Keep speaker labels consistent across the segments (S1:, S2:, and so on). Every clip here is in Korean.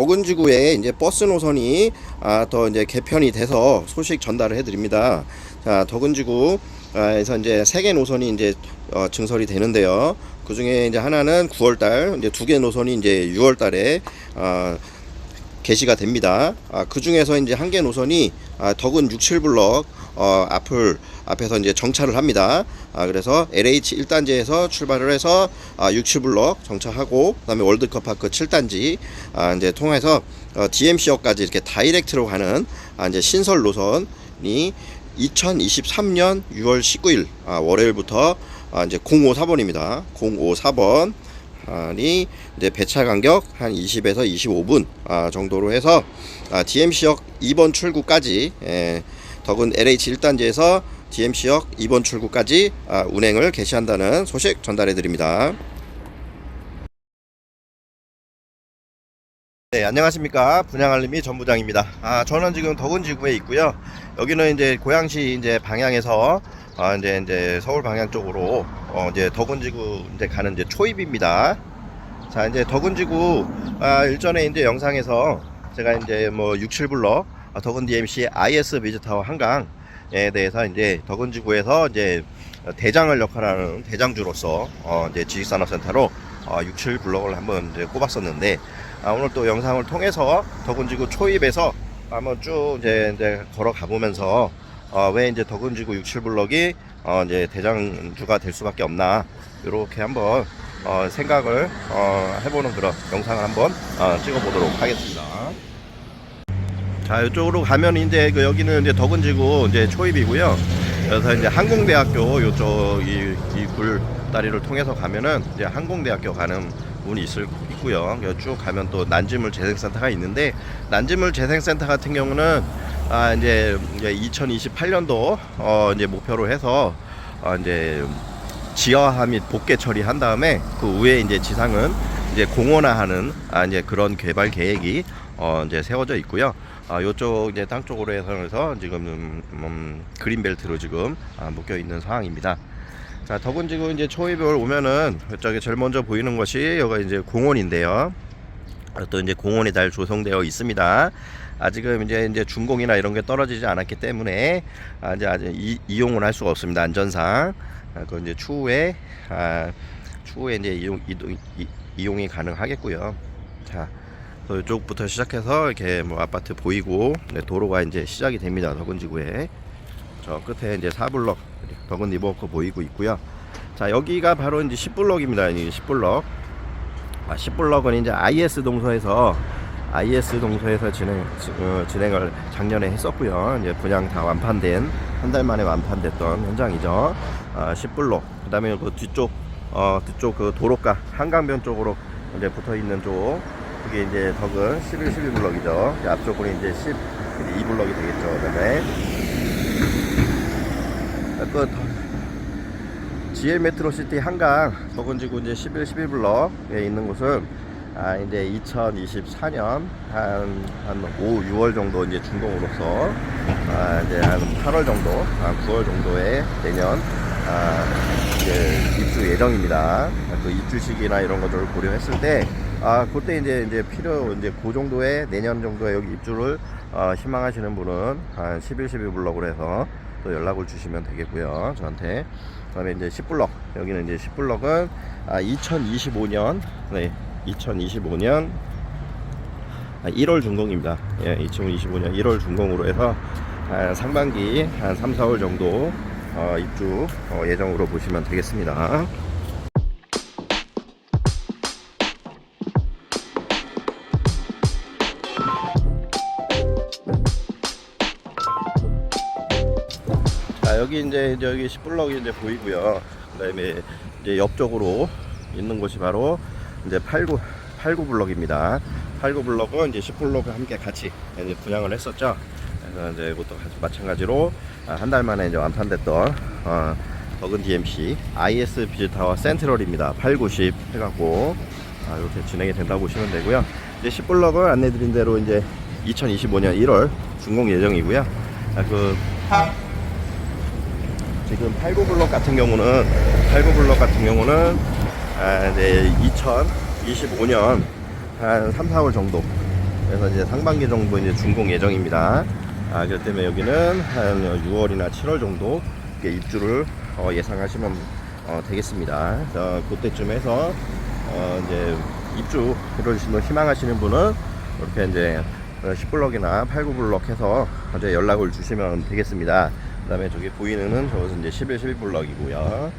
S1: 덕은지구에 이제 버스 노선이 더 이제 개편이 돼서 소식 전달을 해드립니다. 자, 덕은지구에서 이제 3개 노선이 이제 증설이 되는데요. 그 중에 이제 하나는 9월달, 이제 2개 노선이 이제 6월달에 개시가 됩니다. 그 중에서 이제 1개 노선이 덕은 67블럭 앞에서 이제 정차를 합니다. 그래서 LH 1단지에서 출발을 해서 67블럭 정차하고, 그 다음에 월드컵파크 7단지 이제 통해서 DMC역까지 이렇게 다이렉트로 가는 이제 신설 노선이 2023년 6월 19일 월요일부터 이제 054번입니다. 054번 이 이제 배차 간격 한 20에서 25분 정도로 해서 DMC역 2번 출구까지 덕은 LH 1단지에서 DMC역 2번 출구까지 운행을 개시한다는 소식 전달해 드립니다. 네, 안녕하십니까. 분양알림이 전부장입니다. 저는 지금 덕은지구에 있고요. 여기는 이제 고양시 이제 방향에서 이제 서울 방향 쪽으로 이제 덕은지구 이제 가는 이제 초입입니다. 자, 이제 덕은지구 일전에 이제 영상에서 제가 이제 뭐 67블럭 덕은 DMC IS 비즈타워 한강에 대해서 이제 덕은지구에서 이제 대장을 역할하는 대장주로서 이제 지식산업센터로 67블럭을 한번 이제 꼽았었는데, 오늘 또 영상을 통해서 덕은지구 초입에서 한번 쭉 이제 걸어가 보면서 왜 이제 덕은지구 67블럭이 이제 대장주가 될 수밖에 없나, 이렇게 한번 생각을 해보는 그런 영상을 한번 찍어보도록 하겠습니다. 자, 이쪽으로 가면 이제 여기는 이제 덕은지구 이제 초입이고요. 그래서 이제 항공대학교 요쪽 이 굴다리를 통해서 가면은 이제 항공대학교 가는 문이 있고요. 쭉 가면 또 난지물 재생센터가 있는데, 난지물 재생센터 같은 경우는 이제 2028년도 이제 목표로 해서 이제 지하화 및 복개 처리한 다음에 그 후에 이제 지상은 이제 공원화하는 이제 그런 개발 계획이 이제 세워져 있고요. 요쪽 이제 땅 쪽으로 해서 지금 그린벨트로 지금 묶여 있는 상황입니다. 자, 덕은지구 이제 초입을 오면은 이쪽에 제일 먼저 보이는 것이 여기가 이제 공원인데요. 또 이제 공원이 잘 조성되어 있습니다. 아직은 이제 준공이나 이런 게 떨어지지 않았기 때문에 이제 아직 이용을 할 수가 없습니다. 안전상. 그 이제 추후에 이제 이용이 가능하겠고요. 자, 이쪽부터 시작해서 이렇게 뭐 아파트 보이고, 도로가 이제 시작이 됩니다. 덕은지구에 저 끝에 이제 4블럭 덕은 리버워크 보이고 있고요. 자, 여기가 바로 이제 10블럭입니다. 이 10블럭. 10블럭은 이제 IS 동소에서 진행을 작년에 했었고요. 이제 분양 다 완판된, 한 달 만에 완판됐던 현장이죠. 10블럭. 그다음에 그 뒤쪽 그 도로가 한강변 쪽으로 이제 붙어 있는 쪽, 그게 이제 덕은 11, 12블럭이죠. 앞쪽으로 이제 12블럭이 되겠죠. 그다음에 GL 메트로시티 한강 덕은지구 이제 11, 12블럭에 있는 곳은 이제 2024년 한 5, 6월 정도 이제 준공으로서 이제 한 8월 정도, 9월 정도에 내년 이제 입주 예정입니다. 그 입주 시기나 이런 것들을 고려했을 때 그때 이제 그 정도의 내년 정도에 여기 입주를 희망하시는 분은 한 11, 12블럭으로 해서 또 연락을 주시면 되겠고요, 저한테. 그다음에 이제 10블럭, 여기는 이제 10블럭은 2025년 1월 준공입니다. 예, 2025년 1월 준공으로 해서 상반기 한 3, 4월 정도 입주 예정으로 보시면 되겠습니다. 자, 여기 이제 여기 10블럭이 이제 보이고요. 그다음에 이제 옆쪽으로 있는 곳이 바로 이제 89블럭입니다. 89블럭은 이제 10블럭과 함께 같이 이제 분양을 했었죠. 그래서 이제 이것도 마찬가지로 한 달 만에 이제 완판됐던 덕은 DMC IS 비즈타워 센트럴입니다. 8, 90 해갖고 이렇게 진행이 된다고 보시면 되고요. 이제 10블럭은 안내드린 대로 이제 2025년 1월 준공 예정이고요. 지금 89블럭 같은 경우는 이제 2025년 한 3, 4월 정도 그래서 이제 상반기 정도 이제 준공 예정입니다. 그렇기 때문에 여기는 한 6월이나 7월 정도 입주를 예상하시면 되겠습니다. 그때쯤 해서 이제 입주를 희망하시는 분은 이렇게 이제 10블럭이나 8, 9블럭 해서 이제 연락을 주시면 되겠습니다. 그 다음에 저기 보이는 저것은 이제 11, 11블럭이고요.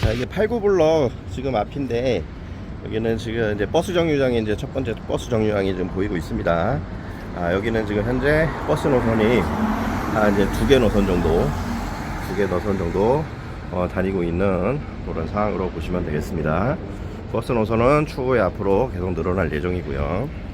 S1: 자, 이게 8, 9블럭 지금 앞인데, 여기는 지금 이제 버스 정류장이 이제 첫 번째 버스 정류장이 지금 보이고 있습니다. 여기는 지금 현재 버스 노선이 이제 2개 노선 정도 다니고 있는 그런 상황으로 보시면 되겠습니다. 버스 노선은 추후에 앞으로 계속 늘어날 예정이고요.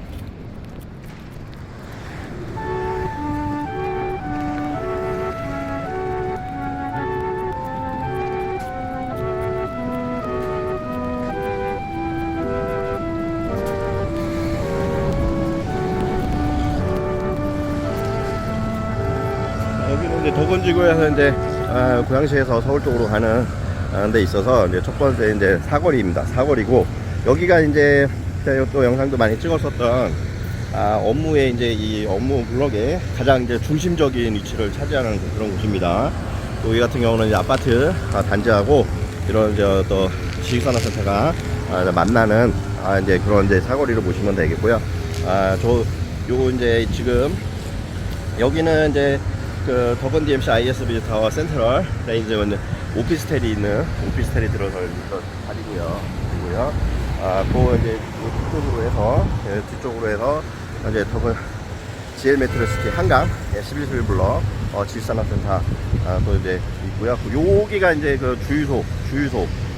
S1: 여기는 이제 도건지구에서 이제 고양시에서 서울 쪽으로 가는 데 있어서 이제 첫 번째 이제 사거리입니다. 사거리고, 여기가 이제 또 영상도 많이 찍었었던 업무의 이제 이 업무 블럭의 가장 이제 중심적인 위치를 차지하는 그런 곳입니다. 또 이 같은 경우는 이제 아파트 단지하고 이런 또 지식산업센터가 만나는 이제 그런 이제 사거리로 보시면 되겠고요. 요 이제 지금 여기는 이제 그 더건 DMC ISB 타워 센트럴 레인지 오피스텔이 있는 오피스텔이 들어서 다니고요. 그리고요. 그 이제 뒤쪽으로 해서 이제 더건 GL 메트로시티 한강 11블럭 지식산업센터 또 이제 있고요. 여기가 이제 그 주유소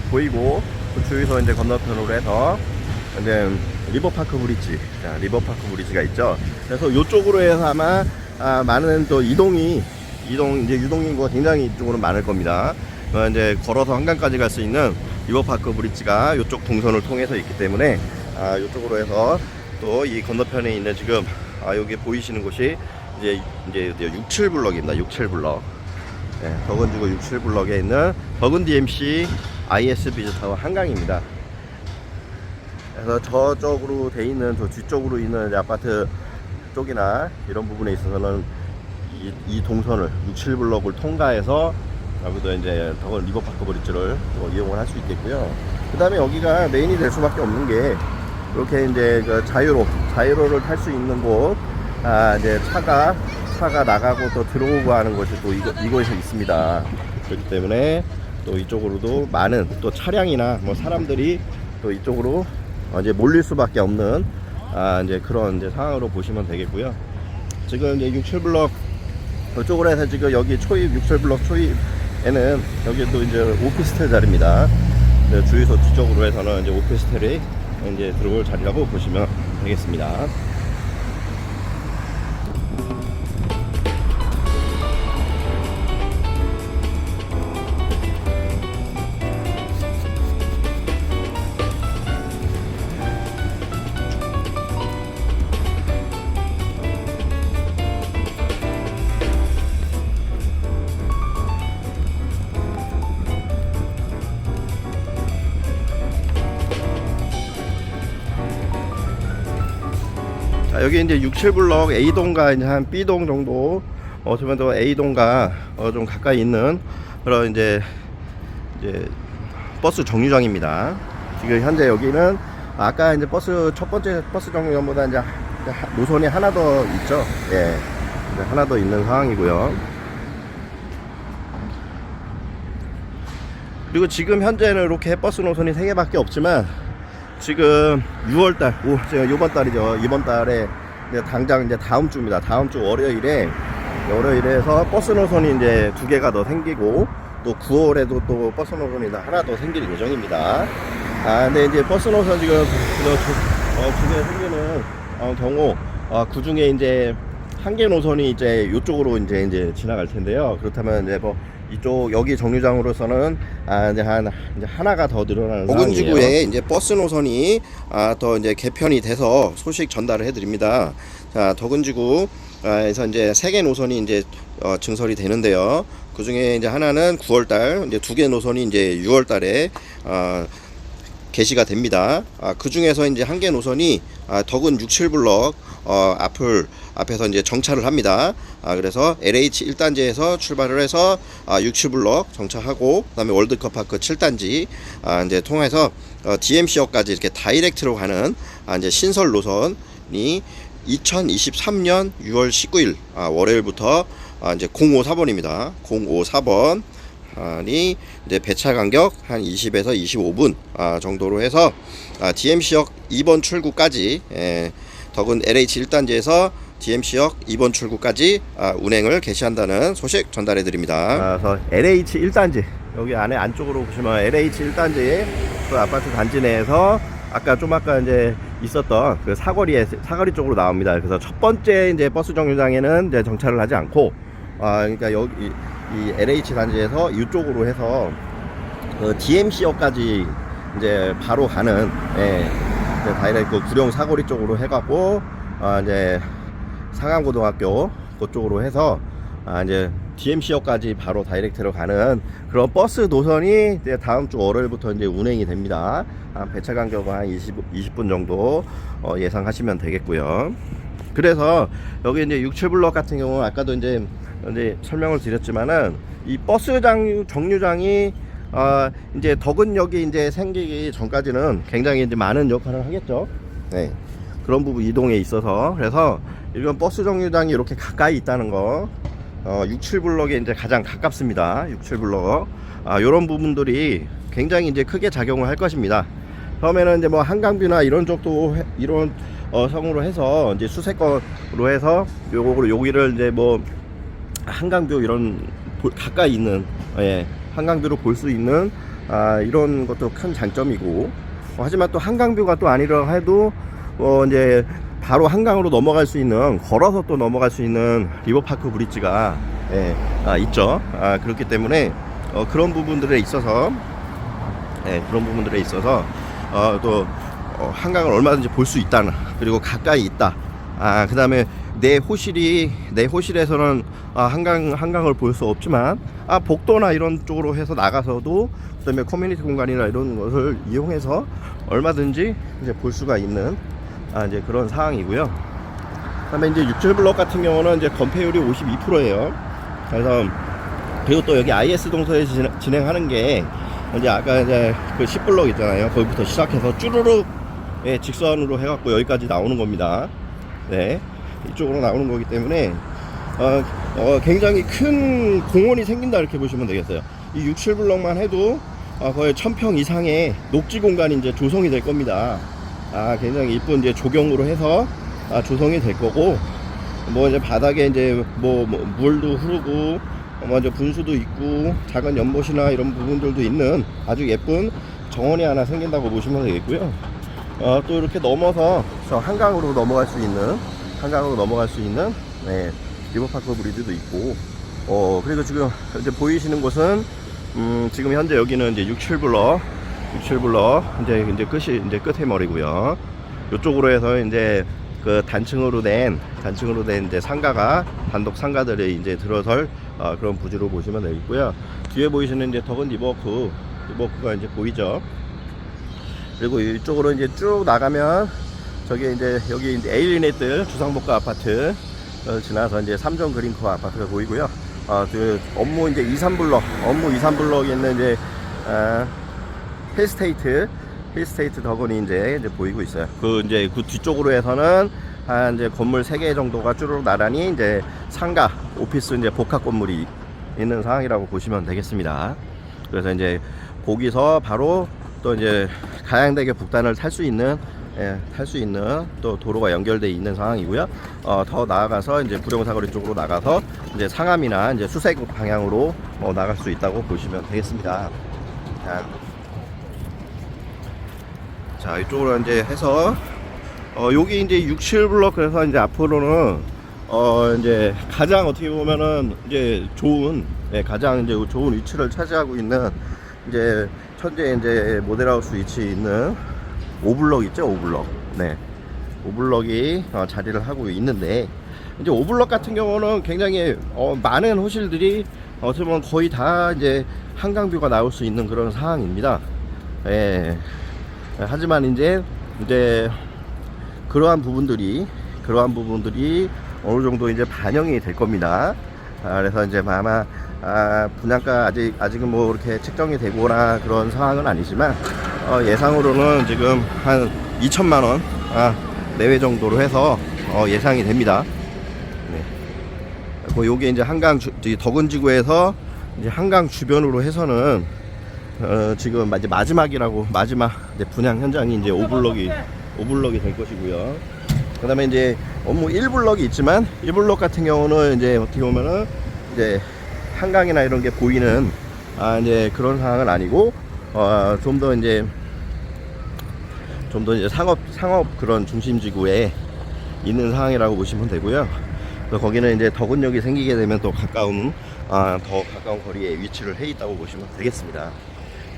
S1: 보이고, 그 주유소 이제 건너편으로 해서 이제 리버파크 브리지가 있죠. 그래서 이쪽으로 해서 아마 많은 또 이제 유동인구가 굉장히 이쪽으로 많을 겁니다. 이제 걸어서 한강까지 갈 수 있는 리버파크 브리지가 이쪽 동선을 통해서 있기 때문에 이쪽으로 해서 또 이 건너편에 있는 지금 여기 보이시는 곳이 이제 6, 7블럭입니다. 6, 7블럭. 네, 더건지구 6, 7블럭에 있는 더건 DMC ISB 타워 한강입니다. 그래서 저쪽으로 돼 있는 저 뒤쪽으로 있는 아파트 쪽이나 이런 부분에 있어서는 이 동선을 6, 7블럭을 통과해서 여기도 이제 더건 리버파크 브리지를 이용을 할 수 있겠고요. 그 다음에 여기가 메인이 될 수밖에 없는 게, 이렇게 이제 그 자유로를 탈 수 있는 곳, 이제 차가 나가고 또 들어오고 하는 것이 또 이곳에 있습니다. 그렇기 때문에 또 이쪽으로도 많은 또 차량이나 뭐 사람들이 또 이쪽으로 이제 몰릴 수밖에 없는 이제 그런 이제 상황으로 보시면 되겠고요. 지금 이제 6, 7블럭 이쪽으로 해서 지금 여기 초입 6, 7블럭 초입에는 여기도 이제 오피스텔 자리입니다. 주유소 뒤쪽으로 해서는 이제 오피스텔이 이제 들어올 자리라고 보시면 되겠습니다. 여기 이제 6, 7블럭 A동과 이제 한 B동 정도, 어쩌면 또 A동과 좀 가까이 있는 그런 이제 버스 정류장입니다. 지금 현재 여기는 아까 이제 첫 번째 버스 정류장보다 이제 노선이 하나 더 있죠. 예, 하나 더 있는 상황이고요. 그리고 지금 현재는 이렇게 버스 노선이 3개밖에 없지만, 지금 6월달, 이번 달이죠. 이번 달에 당장 이제 다음 주입니다. 다음 주 월요일에서 버스 노선이 이제 2개가 더 생기고, 또 9월에도 또 버스 노선이 하나 더 생길 예정입니다. 근데 이제 버스 노선 지금 중에 생기는 경우, 그 중에 이제 한 개 노선이 이제 이쪽으로 이제 지나갈 텐데요. 그렇다면 이제 뭐 이쪽 여기 정류장으로서는 이제 하나가 더 늘어나는
S2: 더군
S1: 상황이에요.
S2: 지구에 이제 버스 노선이 더 이제 개편이 돼서 소식 전달을 해드립니다. 자, 더군 지구에서 이제 3개 노선이 이제 증설이 되는데요. 그 중에 이제 하나는 9월달, 이제 2개 노선이 이제 6월달에 개시가 됩니다. 그 중에서 이제 1개 노선이 덕은 67블럭 앞에서 이제 정차를 합니다. 그래서 LH 1단지에서 출발을 해서 67블럭 정차하고, 그다음에 월드컵 파크 7단지 이제 통해서 DMC역까지 이렇게 다이렉트로 가는 이제 신설 노선이 2023년 6월 19일 월요일부터 이제 054번입니다. 054번 이 이제 배차 간격 한 20에서 25분 정도로 해서 DMC역 2번 출구까지 덕은 LH 1단지에서 DMC역 2번 출구까지 운행을 개시한다는 소식 전달해 드립니다.
S1: 그래서 LH 1단지 여기 안에 안쪽으로 보시면 LH 1단지 그 아파트 단지 내에서 아까 이제 있었던 그 사거리 쪽으로 나옵니다. 그래서 첫 번째 이제 버스 정류장에는 이제 정차를 하지 않고 그러니까 여기 이 LH 단지에서 이쪽으로 해서 그 DMC역까지 이제 바로 가는 이제 다이렉트 구룡 사거리 쪽으로 해갖고 이제 상암고등학교 그쪽으로 해서 이제 DMC역까지 바로 다이렉트로 가는 그런 버스 노선이 이제 다음 주 월요일부터 이제 운행이 됩니다. 배차 간격은 한 20분 정도 예상하시면 되겠고요. 그래서 여기 이제 67블럭 같은 경우는 아까도 이제 설명을 드렸지만은 이 버스 정류장이 이제 덕은역이 이제 생기기 전까지는 굉장히 이제 많은 역할을 하겠죠. 네. 그런 부분 이동에 있어서. 그래서 이런 버스 정류장이 이렇게 가까이 있다는 거 67블럭에 이제 가장 가깝습니다. 67블럭. 요런 부분들이 굉장히 이제 크게 작용을 할 것입니다. 처음에는 이제 뭐 한강뷰나 이런 쪽도 이런 성으로 해서 이제 수세권으로 해서 여기를 이제 뭐 한강뷰 이런 가까이 있는 한강뷰로 볼 수 있는 이런 것도 큰 장점이고, 하지만 또 한강뷰가 또 아니라 해도 이제 바로 한강으로 넘어갈 수 있는, 걸어서 또 넘어갈 수 있는 리버파크 브릿지가 있죠. 그렇기 때문에 그런 부분들에 있어서 또 한강을 얼마든지 볼 수 있다는, 그리고 가까이 있다. 그 다음에 내 호실에서는 한강을 볼 수 없지만 복도나 이런 쪽으로 해서 나가서도, 그 다음에 커뮤니티 공간이나 이런 것을 이용해서 얼마든지 이제 볼 수가 있는 이제 그런 상황이고요. 그 다음에 이제 67블럭 같은 경우는 이제 건폐율이 52%예요. 그래서 그리고 또 여기 IS 동서에 진행하는 게 이제 아까 이제 그 10블럭 있잖아요. 거기부터 시작해서 쭈루룩 직선으로 해갖고 여기까지 나오는 겁니다. 네, 이쪽으로 나오는 거기 때문에 굉장히 큰 공원이 생긴다 이렇게 보시면 되겠어요. 이 67블럭만 해도 거의 1000평 이상의 녹지 공간이 이제 조성이 될 겁니다. 굉장히 이쁜 이제 조경으로 해서 조성이 될 거고, 뭐 이제 바닥에 이제 뭐 물도 흐르고 이제 분수도 있고 작은 연못이나 이런 부분들도 있는 아주 예쁜 정원이 하나 생긴다고 보시면 되겠고요. 또 이렇게 넘어서 한강으로 넘어갈 수 있는 리버파크 브리지도 있고, 그리고 지금 이제 보이시는 곳은 지금 현재 여기는 이제 67블럭 이제 끝에 머리고요. 이쪽으로 해서 이제 그 단층으로 된 이제 상가가, 단독 상가들이 이제 들어설 그런 부지로 보시면 되겠고요. 뒤에 보이시는 이제 덕은 리버크가 이제 보이죠. 그리고 이쪽으로 이제 쭉 나가면 저기 이제 여기 이제 에일리네트 주상복합 아파트 지나서 이제 3종 그린코어 아파트가 보이고요. 그 업무 이제 2, 3블럭에 있는 이제 힐스테이트 덕은이 이제 보이고 있어요. 그 뒤쪽으로 해서는 한 이제 건물 3개 정도가 쭈르륵 나란히 이제 상가, 오피스 이제 복합 건물이 있는 상황이라고 보시면 되겠습니다. 그래서 이제 거기서 바로 또 이제 가양대교 북단을 탈 수 있는 또 도로가 연결되어 있는 상황이고요. 더 나아가서 이제 부령사거리 쪽으로 나가서 이제 상암이나 이제 수세구 방향으로 나갈 수 있다고 보시면 되겠습니다. 자, 이쪽으로 이제 해서 여기 이제 67블럭, 그래서 이제 앞으로는 이제 가장 어떻게 보면은 이제 좋은 네, 가장 이제 좋은 위치를 차지하고 있는 이제 현재 이제 모델하우스 위치에 있는 오블럭 있죠, 오블럭. 네, 오블럭이 자리를 하고 있는데, 이제 오블럭 같은 경우는 굉장히 많은 호실들이 어떻게 보면 거의 다 이제 한강뷰가 나올 수 있는 그런 상황입니다. 예. 하지만 이제 그러한 부분들이 어느 정도 이제 반영이 될 겁니다. 그래서 이제 아마 분양가 아직은 뭐 이렇게 책정이 되거나 그런 상황은 아니지만 예상으로는 지금 한 2천만 원 내외 정도로 해서 예상이 됩니다. 네. 뭐 요게 이제 덕은지구에서 이제 한강 주변으로 해서는 지금 이제 마지막 이제 분양 현장이 이제 오블럭이 될 것이고요. 그다음에 이제 업무 1블럭이 있지만 1블럭 같은 경우는 이제 어떻게 보면은 이제 한강이나 이런 게 보이는 이제 그런 상황은 아니고 좀 더 이제 상업 그런 중심지구에 있는 상황이라고 보시면 되고요. 그래서 거기는 이제 덕은역이 생기게 되면 또 더 가까운 거리에 위치를 해 있다고 보시면 되겠습니다.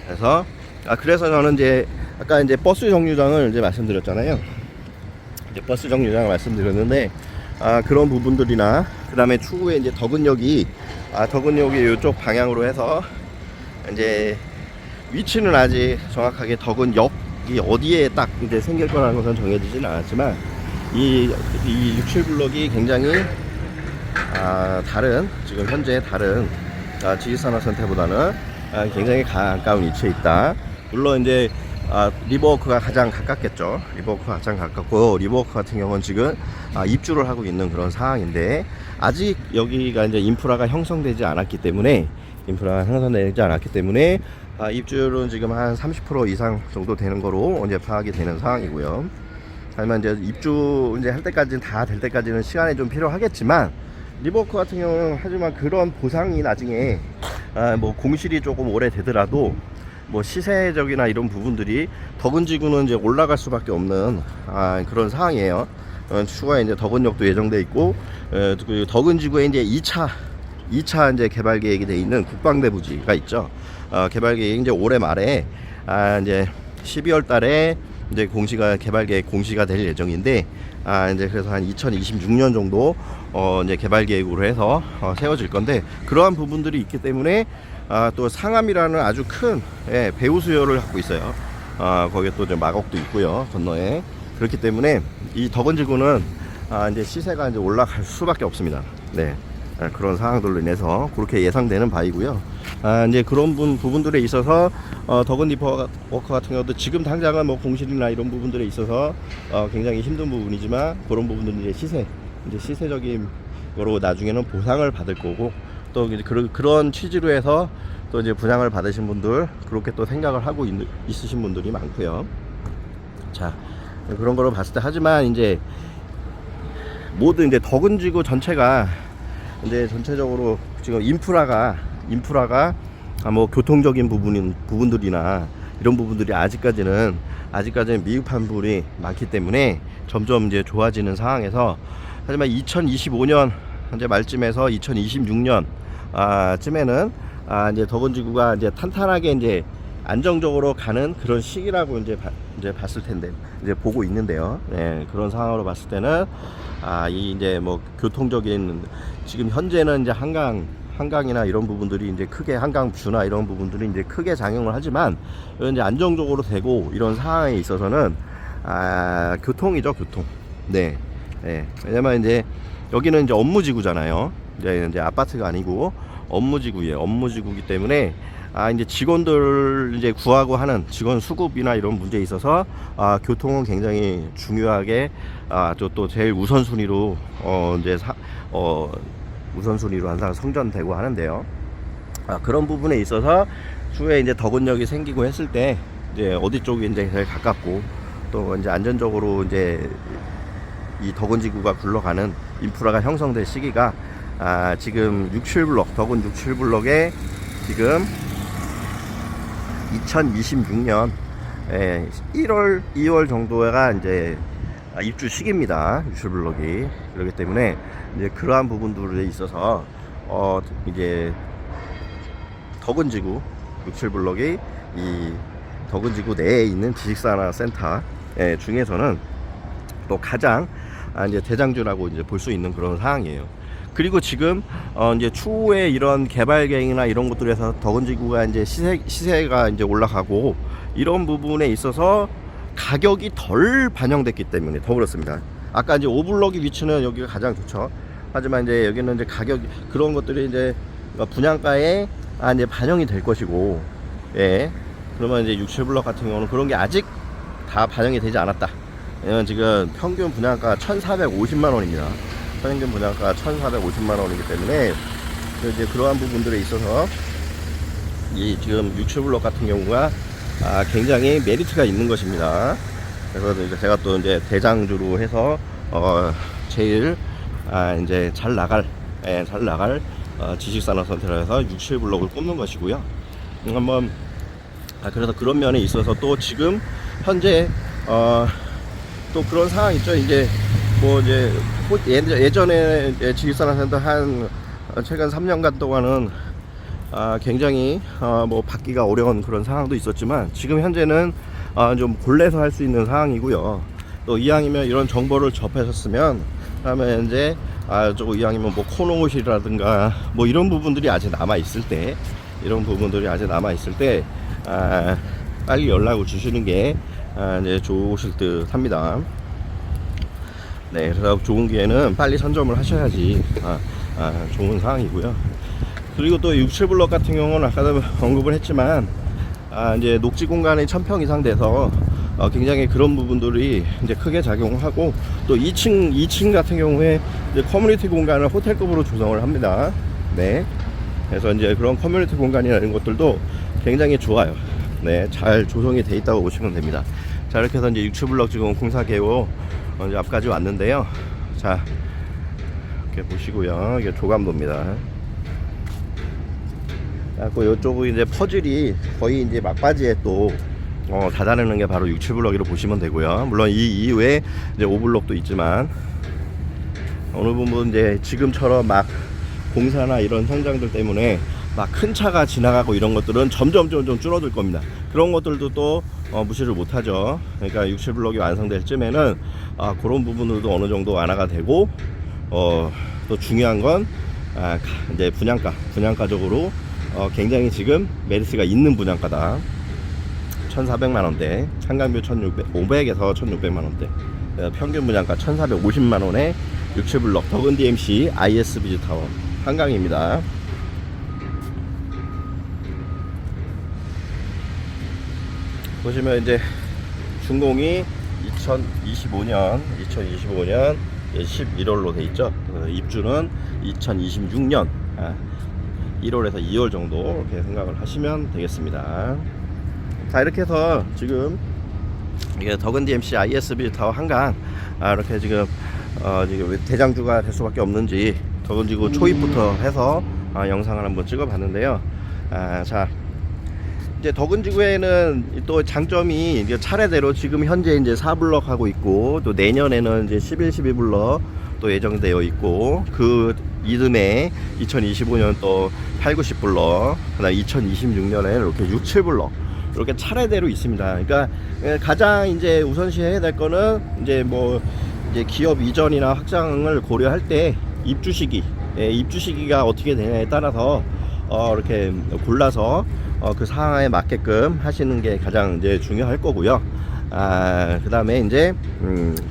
S1: 그래서 저는 이제 아까 이제 버스 정류장을 이제 말씀드렸잖아요. 이제 버스 정류장을 말씀드렸는데 그런 부분들이나 그다음에 추후에 이제 덕은역이 이쪽 방향으로 해서 이제 위치는 아직 정확하게 덕은역이 어디에 딱 이제 생길 거라는 것은 정해지지는 않았지만 이 67블럭이 굉장히 지금 현재 다른 지식산업센터보다는 굉장히 가까운 위치에 있다. 물론 이제 리버워크가 가장 가깝겠죠. 리버워크가 가장 가깝고, 리버워크 같은 경우는 지금 입주를 하고 있는 그런 상황인데, 아직 여기가 이제 인프라가 형성되지 않았기 때문에 입주율은 지금 한 30% 이상 정도 되는 거로 이제 파악이 되는 상황이고요. 하지만 이제 입주 이제 할 때까지는 다 될 때까지는 시간이 좀 필요하겠지만, 리버워크 같은 경우는 하지만 그런 보상이 나중에 뭐 공실이 조금 오래 되더라도 뭐 시세적이나 이런 부분들이 덕은지구는 이제 올라갈 수밖에 없는 그런 상황이에요. 추가에 이제 덕은역도 예정돼 있고, 그 덕은지구에 이제 2차 이제 개발 계획이 돼 있는 국방대 부지가 있죠. 개발 계획이 이제 올해 말에 이제 12월 달에 이제 개발 계획 공시가 될 예정인데, 이제 그래서 한 2026년 정도 이제 개발 계획으로 해서 세워질 건데, 그러한 부분들이 있기 때문에 또 상암이라는 아주 큰 배후 수요를 갖고 있어요. 거기에 또 마곡도 있고요, 건너에. 그렇기 때문에 이 덕은지구는 이제 시세가 이제 올라갈 수밖에 없습니다. 네. 그런 상황들로 인해서 그렇게 예상되는 바이고요. 이제 그런 부분들에 있어서 덕은 리버워크 같은 경우도 지금 당장은 뭐 공실이나 이런 부분들에 있어서 굉장히 힘든 부분이지만, 그런 부분들은 이제 시세적인 거로 나중에는 보상을 받을 거고, 또 이제 그런 취지로 해서 또 이제 분양을 받으신 분들, 그렇게 또 생각을 하고 있으신 분들이 많고요. 자, 그런 거로 봤을 때, 하지만 이제 모든 이제 덕은지구 전체가 이제 전체적으로 지금 인프라가 뭐 교통적인 부분들이나 이런 부분들이 아직까지는 미흡한 부분이 많기 때문에 점점 이제 좋아지는 상황에서, 하지만 2025년 현재 말쯤에서 2026년 쯤에는 이제 덕은지구가 이제 탄탄하게 이제 안정적으로 가는 그런 시기라고 이제 봤을 텐데, 이제 보고 있는데요. 네, 그런 상황으로 봤을 때는 이 이제 뭐 교통적인, 지금 현재는 이제 한강이나 이런 부분들이 이제 크게, 한강뷰나 이런 부분들이 이제 크게 작용을 하지만, 이제 안정적으로 되고 이런 상황에 있어서는 교통이죠, 교통. 네. 왜냐면 이제 여기는 이제 업무지구잖아요. 이제 아파트가 아니고 업무지구예요. 업무지구이기 때문에 이제 직원들 이제 구하고 하는 직원 수급이나 이런 문제에 있어서 교통은 굉장히 중요하게 또 제일 우선순위로 우선순위로 항상 성전되고 하는데요. 그런 부분에 있어서 추후에 이제 덕은역이 생기고 했을 때 이제 어디 쪽이 이제 제일 가깝고, 또 이제 안전적으로 이제 이 덕은지구가 굴러가는 인프라가 형성될 시기가 지금 67블럭, 덕은 67블럭에 지금 2026년 1월, 2월 정도가 이제 입주 시기입니다. 67블럭이. 그렇기 때문에 이제 그러한 부분들에 있어서 이제 덕은지구 67블럭이 이 덕은지구 내에 있는 지식산업센터 중에서는 또 가장 이제 대장주라고 이제 볼 수 있는 그런 상황이에요. 그리고 지금 이제 추후에 이런 개발 계획이나 이런 것들에서 덕은지구가 이제 시세가 이제 올라가고 이런 부분에 있어서 가격이 덜 반영됐기 때문에 더 그렇습니다. 아까 이제 5블럭의 위치는 여기가 가장 좋죠. 하지만 이제 여기는 이제 가격 그런 것들이 이제 분양가에 이제 반영이 될 것이고, 예. 그러면 이제 6, 7블럭 같은 경우는 그런 게 아직 다 반영이 되지 않았다. 지금 평균 분양가 1,450만 원입니다. 평균 분양가 1,450만 원이기 때문에 이제 그러한 부분들에 있어서 이 지금 6, 7블럭 같은 경우가 굉장히 메리트가 있는 것입니다. 그래서 이제 제가 또 이제 대장주로 해서 제일 이제 잘 나갈 지식산업센터에서 6, 7블럭을 꼽는 것이고요. 한번 그래서 그런 면에 있어서 또 지금 현재 또 그런 상황 있죠. 이제 뭐 이제 예전에 지식산업센터 한 최근 3년간 동안은 굉장히 뭐 받기가 어려운 그런 상황도 있었지만 지금 현재는 좀 골라서 할 수 있는 상황이고요. 또 이왕이면 이런 정보를 접하셨으면 다음에 이제 저 이왕이면 뭐 코노실이라든가 뭐 이런 부분들이 아직 남아 있을 때 빨리 연락을 주시는 게 이제 좋으실 듯 합니다. 네, 그래서 좋은 기회는 빨리 선점을 하셔야지 좋은 상황이고요. 그리고 또 6, 7블럭 같은 경우는 아까도 언급을 했지만 이제 녹지 공간이 1000평 이상 돼서 굉장히 그런 부분들이 이제 크게 작용하고 또 2층 같은 경우에 이제 커뮤니티 공간을 호텔급으로 조성을 합니다. 네, 그래서 이제 그런 커뮤니티 공간이나 이런 것들도 굉장히 좋아요. 네, 잘 조성이 돼 있다고 보시면 됩니다. 자, 이렇게 해서 이제 6, 7블럭 지금 공사 개요 이제 앞까지 왔는데요. 자, 이렇게 보시고요. 이게 조감도입니다. 그 이쪽은 이제 퍼즐이 거의 이제 막바지에 또 다다르는 게 바로 6, 7블럭이라고 보시면 되고요. 물론 이 이후에 이제 5블럭도 있지만 어느 부분 이제 지금처럼 막 공사나 이런 현장들 때문에 막 큰 차가 지나가고 이런 것들은 점점 줄어들 겁니다. 그런 것들도 또 무시를 못하죠. 그러니까 6, 7블럭이 완성될 쯤에는 그런 부분들도 어느 정도 완화가 되고 또 중요한 건 이제 분양가적으로 굉장히 지금 메리트가 있는 분양가다. 1,400만원대, 상강뷰 1,500에서 1,600만원대, 평균 분양가 1,450만원에 6, 7블럭 덕은 DMC IS 비즈타워 한강입니다. 보시면 이제 준공이 2025년 11월로 돼 있죠. 입주는 2026년 1월에서 2월 정도 이렇게 생각을 하시면 되겠습니다. 자, 이렇게 해서 지금 이게 덕은 DMC ISB 타워 한강 이렇게 지금 왜 대장주가 될 수밖에 없는지 덕은지구 초입부터 해서 영상을 한번 찍어봤는데요. 자, 이제 덕은지구에는 또 장점이 이제 차례대로 지금 현재 이제 4블럭 하고 있고 또 내년에는 이제 11, 12블럭 또 예정되어 있고 그 이듬해 2025년 또 8, 9, 10블럭 그다음 2026년에 이렇게 6, 7블럭 이렇게 차례대로 있습니다. 그러니까 가장 이제 우선시 해야 될 거는 이제 뭐 이제 기업 이전이나 확장을 고려할 때 입주 시기가 어떻게 되냐에 따라서 이렇게 골라서 그 상황에 맞게끔 하시는 게 가장 이제 중요할 거고요. 그 다음에 이제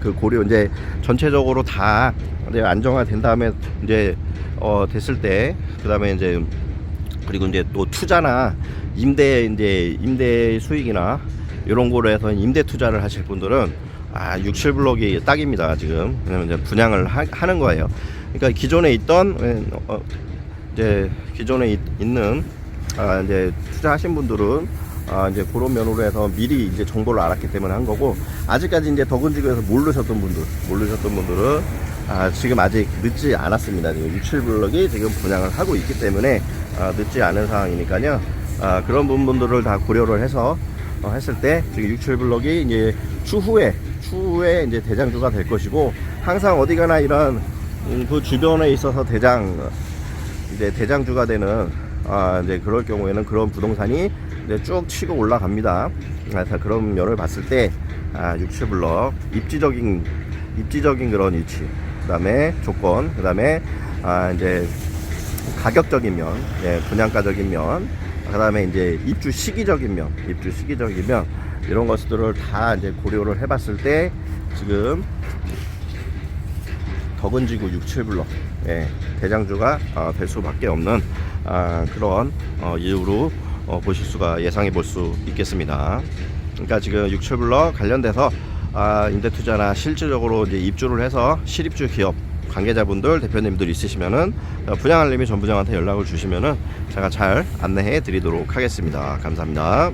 S1: 그 고려 이제 전체적으로 다 이제 안정화된 다음에 이제 됐을 때 그 다음에 이제 그리고 이제 또 투자나 임대 수익이나 이런 거로 해서 임대 투자를 하실 분들은 6, 7블럭이 딱입니다. 지금 왜냐면 이제 분양을 하는 거예요. 그러니까 기존에 있던 이제 기존에 있는 이제 투자하신 분들은 이제 그런 면으로 해서 미리 이제 정보를 알았기 때문에 한 거고 아직까지 이제 덕은지구에서 모르셨던 분들은 지금 아직 늦지 않았습니다. 지금 6, 7블럭이 지금 분양을 하고 있기 때문에 늦지 않은 상황이니까요. 그런 부분들을 다 고려를 해서 했을 때 지금 6, 7블럭이 이제 추후에 이제 대장주가 될 것이고 항상 어디 가나 이런 그 주변에 있어서 대장주가 되는 이제 그럴 경우에는 그런 부동산이 이제 쭉 치고 올라갑니다. 그래서 그런 면을 봤을 때 67블럭 입지적인 그런 위치, 그다음에 조건, 그다음에 이제 가격적인 면, 분양가적인 면, 그다음에 이제 입주 시기적인 면, 이런 것들을 다 이제 고려를 해봤을 때 지금 덕은지구 67블럭 대장주가 될 수밖에 없는 그런 이유로 보실 수가 예상해 볼 수 있겠습니다. 그러니까 지금 67블럭 관련돼서 임대투자나 실질적으로 이제 입주를 해서 실입주 기업 관계자분들, 대표님들 있으시면은 분양알림이 전부장한테 연락을 주시면은 제가 잘 안내해 드리도록 하겠습니다. 감사합니다.